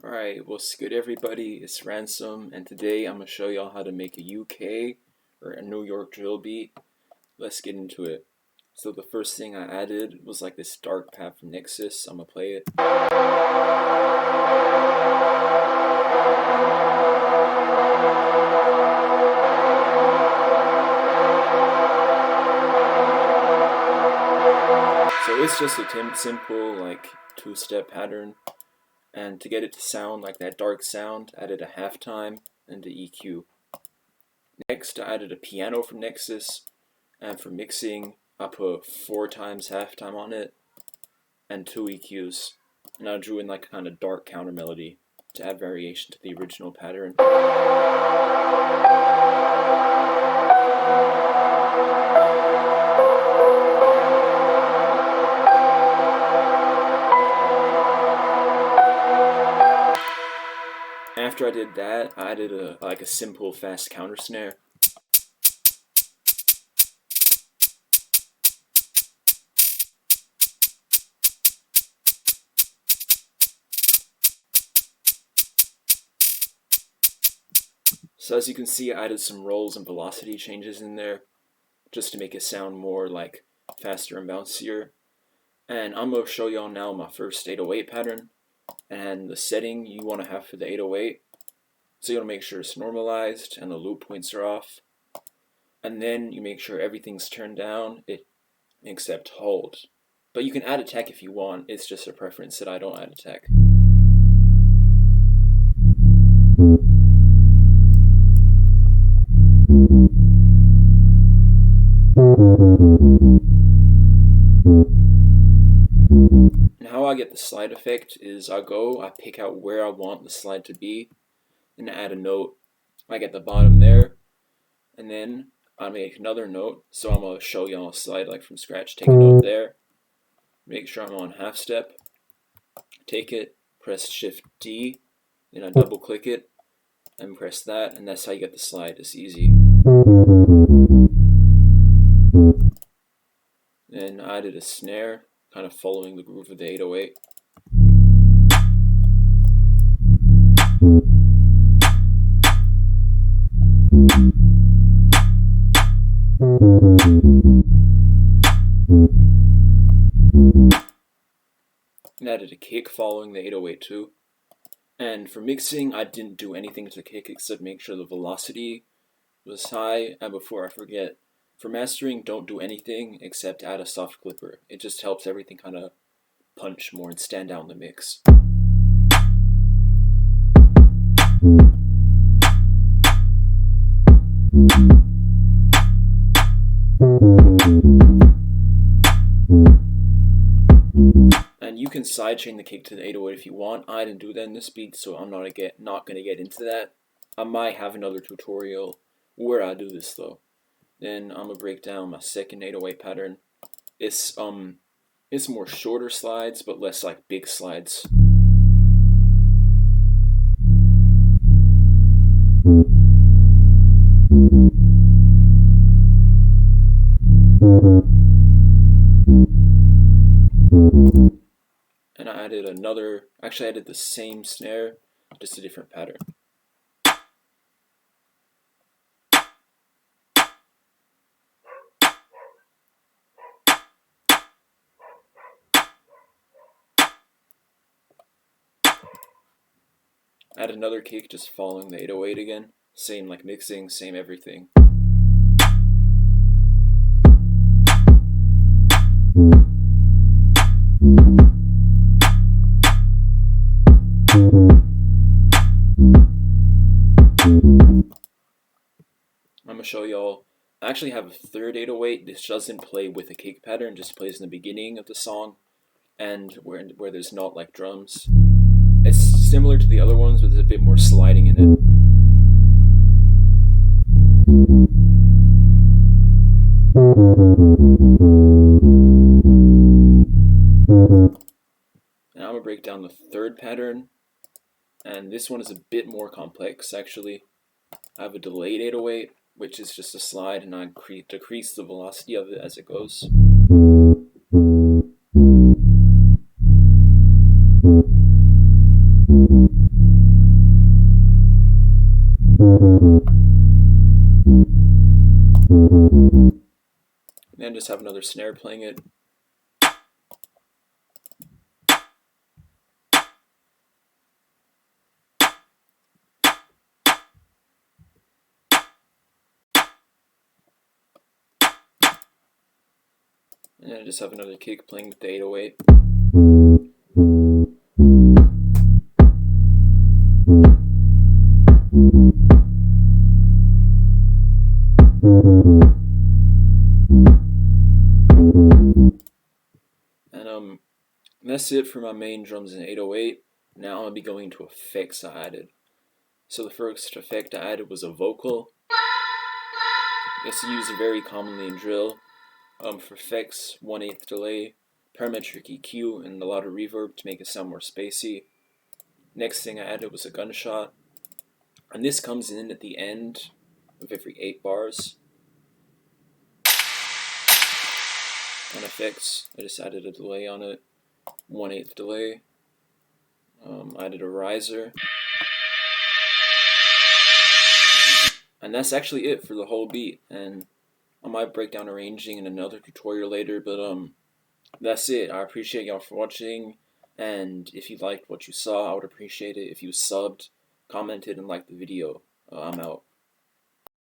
Alright, what's good everybody, it's Ransom, and today I'm going to show y'all how to make a UK, or a New York drill beat. Let's get into it. So the first thing I added was like this dark pad from Nexus. I'm going to play it. So it's just a simple like two-step pattern. And to get it to sound like that dark sound, I added a halftime and the EQ. Next, I added a piano from Nexus, and for mixing, I put 4 times halftime on it, and 2 EQs. And I drew in like a kind of dark counter melody to add variation to the original pattern. After I did that, I added a simple fast counter snare. So as you can see, I added some rolls and velocity changes in there just to make it sound more like faster and bouncier. And I'm going to show y'all now my first 808 pattern and the setting you want to have for the 808. So you want to make sure it's normalized and the loop points are off. And then you make sure everything's turned down except hold. But you can add attack if you want, it's just a preference that I don't add attack. And how I get the slide effect is I pick out where I want the slide to be, and add a note like at the bottom there, and then I make another note. So I'm going to show y'all a slide like from scratch. Take a note there, make sure I'm on half step, take it, press Shift D, then I double click it and press that, and that's how you get the slide. It's easy. Then I added a snare, kind of following the groove of the 808. And added a kick following the 808 too. And for mixing, I didn't do anything to the kick except make sure the velocity was high. And before I forget, for mastering, don't do anything except add a soft clipper. It just helps everything kind of punch more and stand out in the mix. And you can sidechain the kick to the 808 if you want. I didn't do that in this beat, so I'm not going to get into that. I might have another tutorial where I do this though. Then I'm going to break down my second 808 pattern. It's more shorter slides, but less like big slides. And I added I added the same snare, just a different pattern. Add another kick just following the 808 again. Same like mixing, same everything. I'm going to show y'all, I actually have a third 808. This doesn't play with a kick pattern, just plays in the beginning of the song and where there's not like drums. It's similar to the other ones, but there's a bit more sliding in it. And I'm going to break down the third pattern, and this one is a bit more complex actually. I have a delayed 808, which is just a slide, and I decrease the velocity of it as it goes. and just have another snare playing it. And then I just have another kick playing with the 808. And that's it for my main drums in 808. Now I'll be going to effects I added. So the first effect I added was a vocal. It's used very commonly in drill. For effects, 1/8 delay, parametric EQ, and a lot of reverb to make it sound more spacey. Next thing I added was a gunshot. And this comes in at the end of every 8 bars. On effects, I just added a delay on it, 1/8 delay. I added a riser. And that's actually it for the whole beat. And I might break down arranging in another tutorial later, but that's it. I appreciate y'all for watching, and if you liked what you saw, I would appreciate it if you subbed, commented, and liked the video. I'm out.